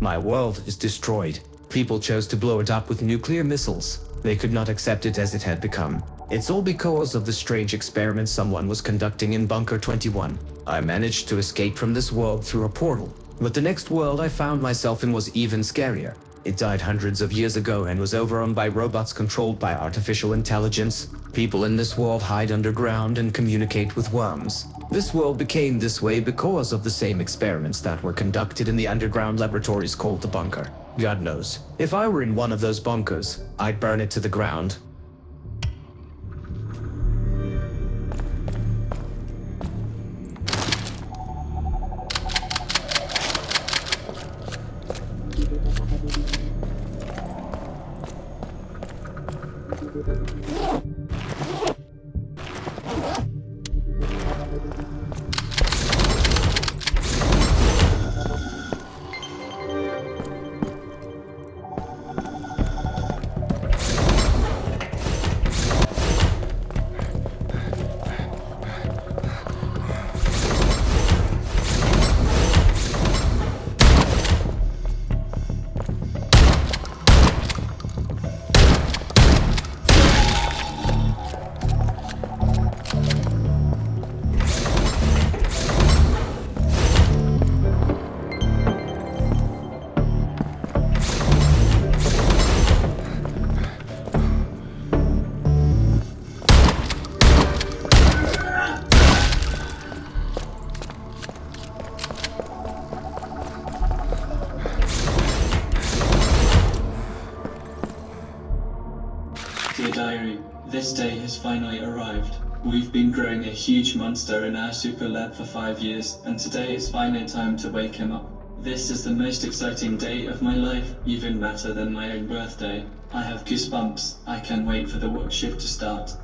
My world is destroyed. People chose to blow it up with nuclear missiles. They could not accept it as it had become. It's all because of the strange experiment someone was conducting in Bunker 21. I managed to escape from this world through a portal. But the next world I found myself in was even scarier. It died hundreds of years ago and was overrun by robots controlled by artificial intelligence. People in this world hide underground and communicate with worms. This world became this way because of the same experiments that were conducted in the underground laboratories called the Bunker. God knows, if I were in one of those bunkers, I'd burn it to the ground. Dear Diary, this day has finally arrived. We've been growing a huge monster in our super lab for 5 years, and today is finally time to wake him up. This is the most exciting day of my life, even better than my own birthday. I have goosebumps. I can't wait for the work shift to start.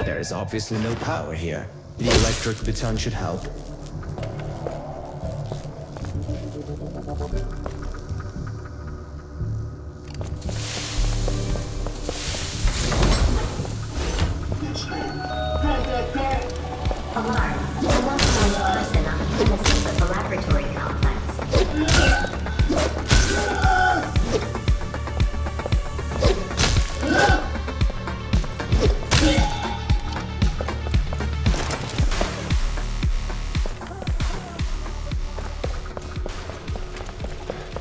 There is obviously no power here. The electric baton should help. Alarm. Unauthorized person on the premises of the laboratory complex.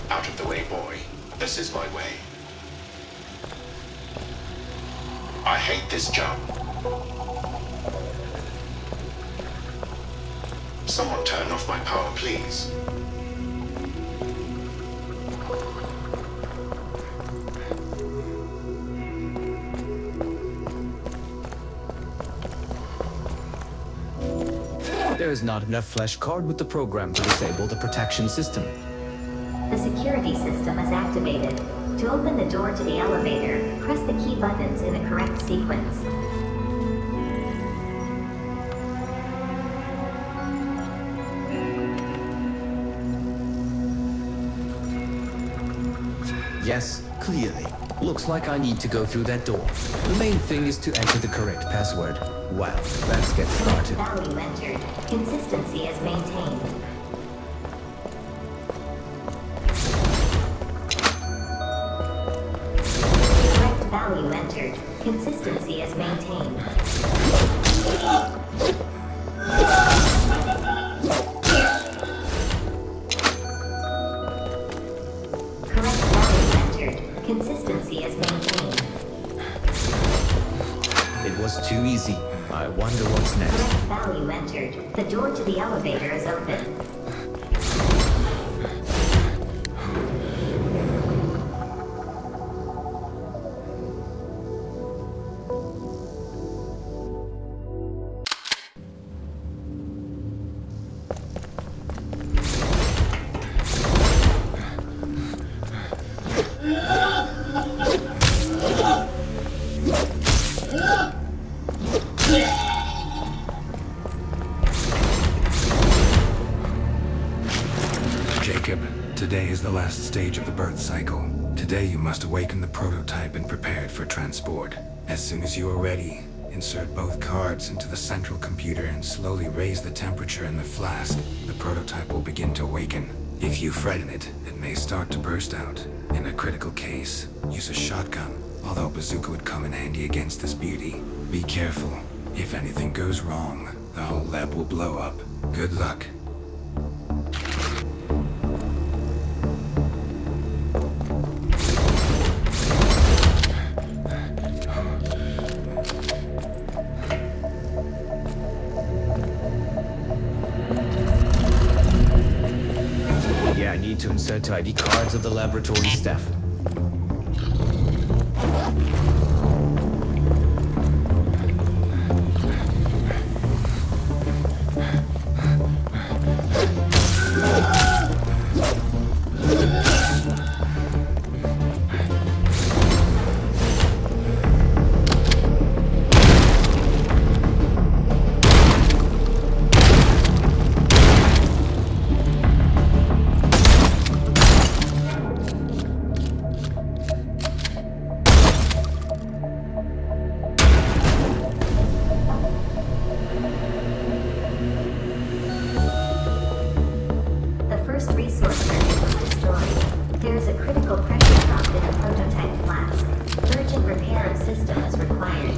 Out of the way, boy. This is my way. I hate this jump. Someone turn off my power, please. There is not enough flash card with the program to disable the protection system. The security system is activated. To open the door to the elevator, press the key buttons in the correct sequence. Yes, clearly. Looks like I need to go through that door. The main thing is to enter the correct password. Well, let's get started. Value entered. Consistency is maintained. Correct value entered. Consistency is maintained. Correct value entered. Consistency is maintained. It was too easy. I wonder what's next. Correct value entered. The door to the elevator is open. Jacob, today is the last stage of the birth cycle. Today you must awaken the prototype and prepare it for transport. As soon as you are ready, insert both cards into the central computer and slowly raise the temperature in the flask. The prototype will begin to awaken. If you threaten it, it may start to burst out. In a critical case, use a shotgun, although a bazooka would come in handy against this beauty. Be careful. If anything goes wrong, the whole lab will blow up. Good luck. Yeah, I need to insert ID cards of the laboratory staff. The first resource circuit was destroyed. There is a critical pressure drop in the prototype flask. Urgent repair of system is required.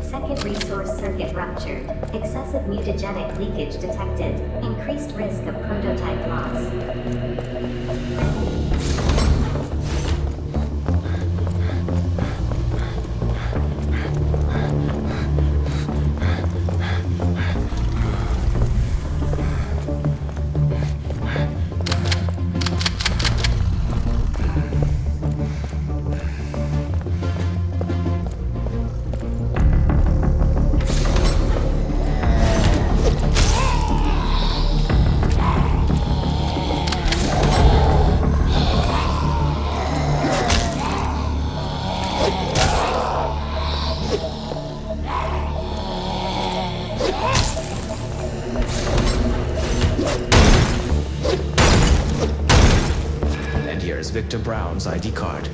Second resource circuit ruptured. Excessive mutagenic leakage detected. Increased risk of prototype loss. And here is Victor Brown's ID card.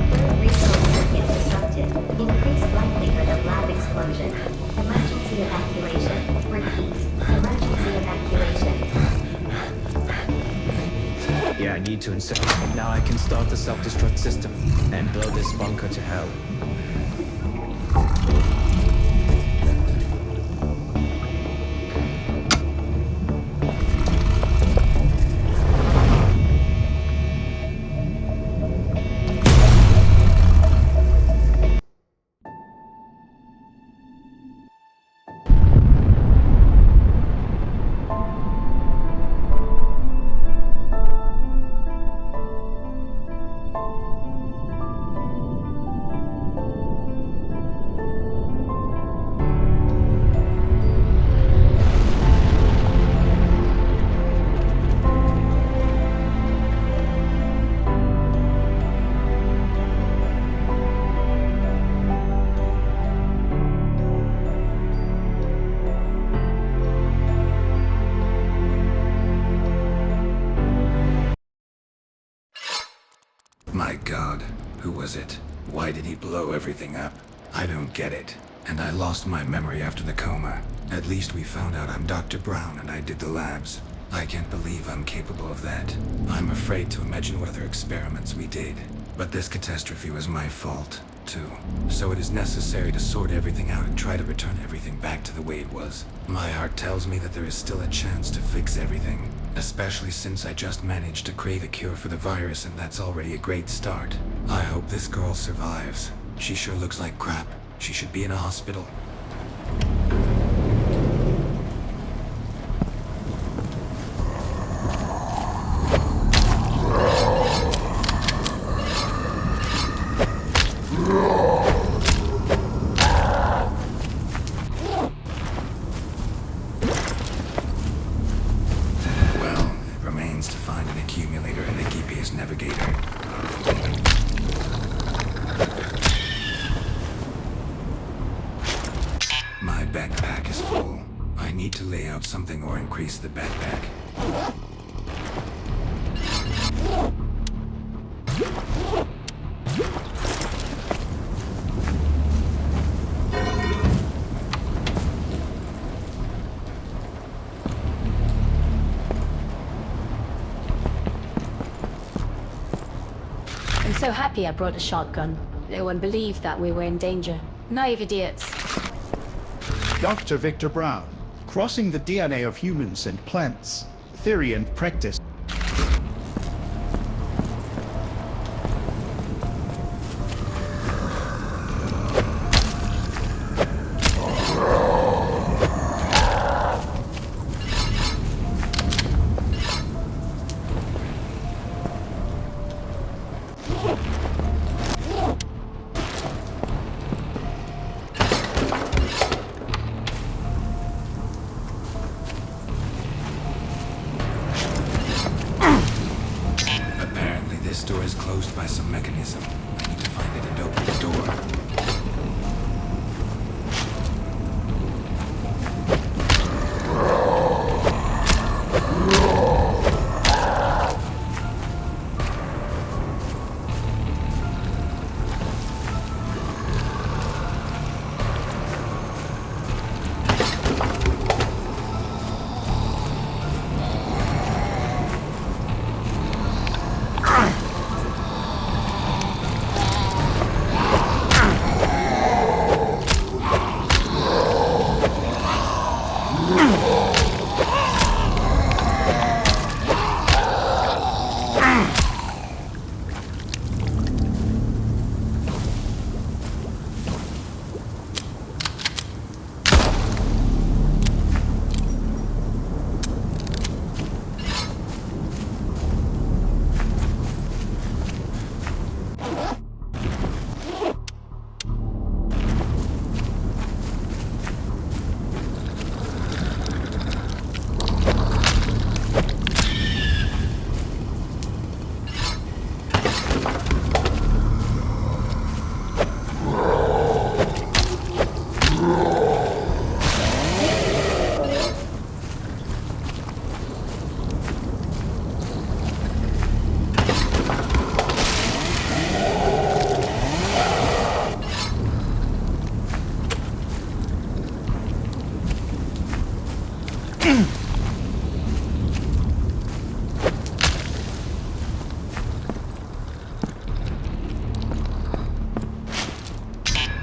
Third resource circuit disrupted. Increased likelihood of lab explosion. Emergency evacuation. Repeat. Emergency evacuation. Yeah, I need to insert. Now I can start the self-destruct system and blow this bunker to hell. My god, who was it? Why did he blow everything up? I don't get it. And I lost my memory after the coma. At least we found out I'm Dr. Brown and I did the labs. I can't believe I'm capable of that. I'm afraid to imagine what other experiments we did. But this catastrophe was my fault, too. So it is necessary to sort everything out and try to return everything back to the way it was. My heart tells me that there is still a chance to fix everything. Especially since I just managed to create a cure for the virus, and that's already a great start. I hope this girl survives. She sure looks like crap. She should be in a hospital. My backpack is full. I need to lay out something or increase the backpack. I'm so happy I brought a shotgun. No one believed that we were in danger. Naive idiots. Dr. Victor Brown, crossing the DNA of humans and plants, theory and practice. This door is closed by some mechanism. I need to find it and open the door.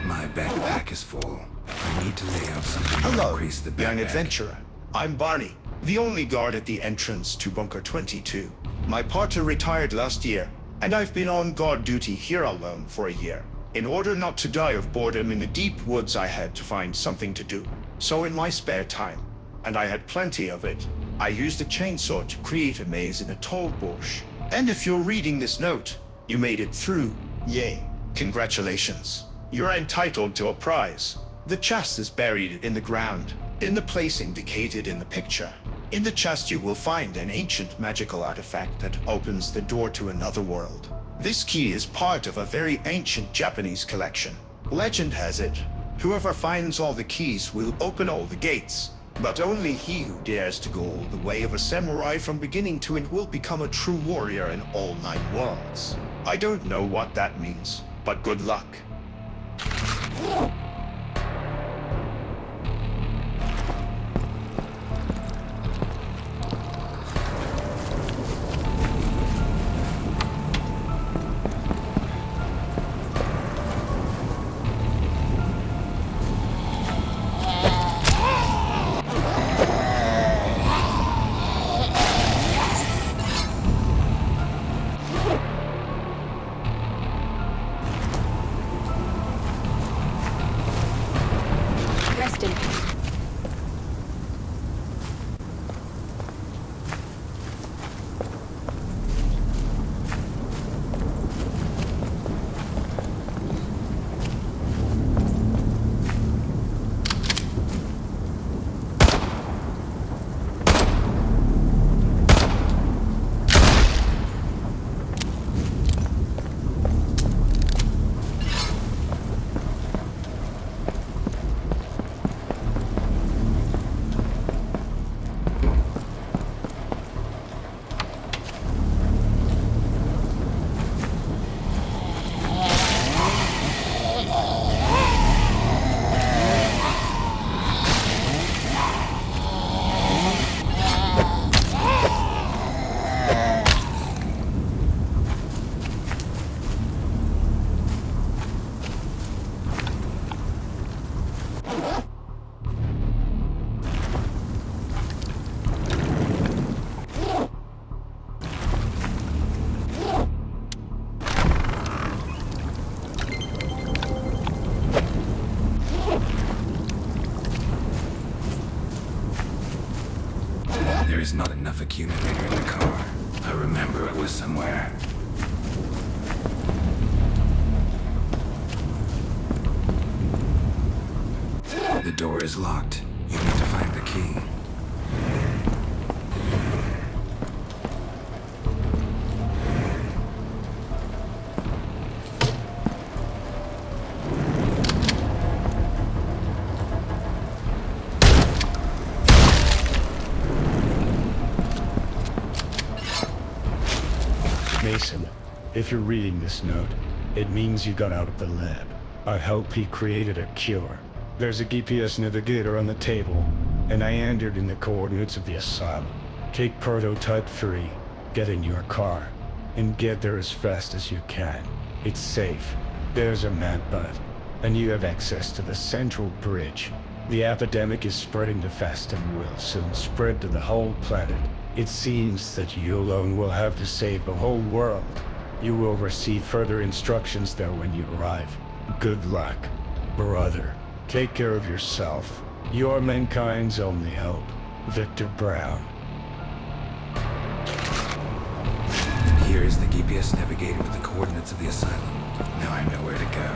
My backpack is full. I need to lay out something to Hello, increase the backpack. young adventurer. I'm Barney, the only guard at the entrance to Bunker 22. My partner retired last year, and I've been on guard duty here alone for a year. In order not to die of boredom in the deep woods, I had to find something to do. So in my spare time, and I had plenty of it, I used a chainsaw to create a maze in a tall bush. And if you're reading this note, you made it through. Yay. Congratulations. You're entitled to a prize. The chest is buried in the ground, in the place indicated in the picture. In the chest you will find an ancient magical artifact that opens the door to another world. This key is part of a very ancient Japanese collection. Legend has it, whoever finds all the keys will open all the gates. But only he who dares to go all the way of a samurai from beginning to end will become a true warrior in all 9 worlds. I don't know what that means, but good luck. Resting. There is not enough accumulator in the car. I remember it was somewhere. The door is locked. You need to find the key. Mason, if you're reading this note, it means you got out of the lab. I hope he created a cure. There's a GPS navigator on the table, and I entered in the coordinates of the asylum. Take prototype 3, get in your car, and get there as fast as you can. It's safe. There's a map bud, and you have access to the central bridge. The epidemic is spreading too fast and will soon spread to the whole planet. It seems that you alone will have to save the whole world. You will receive further instructions though when you arrive. Good luck, brother. Take care of yourself. You're mankind's only hope. Victor Brown. Here is the GPS navigator with the coordinates of the asylum. Now I know where to go.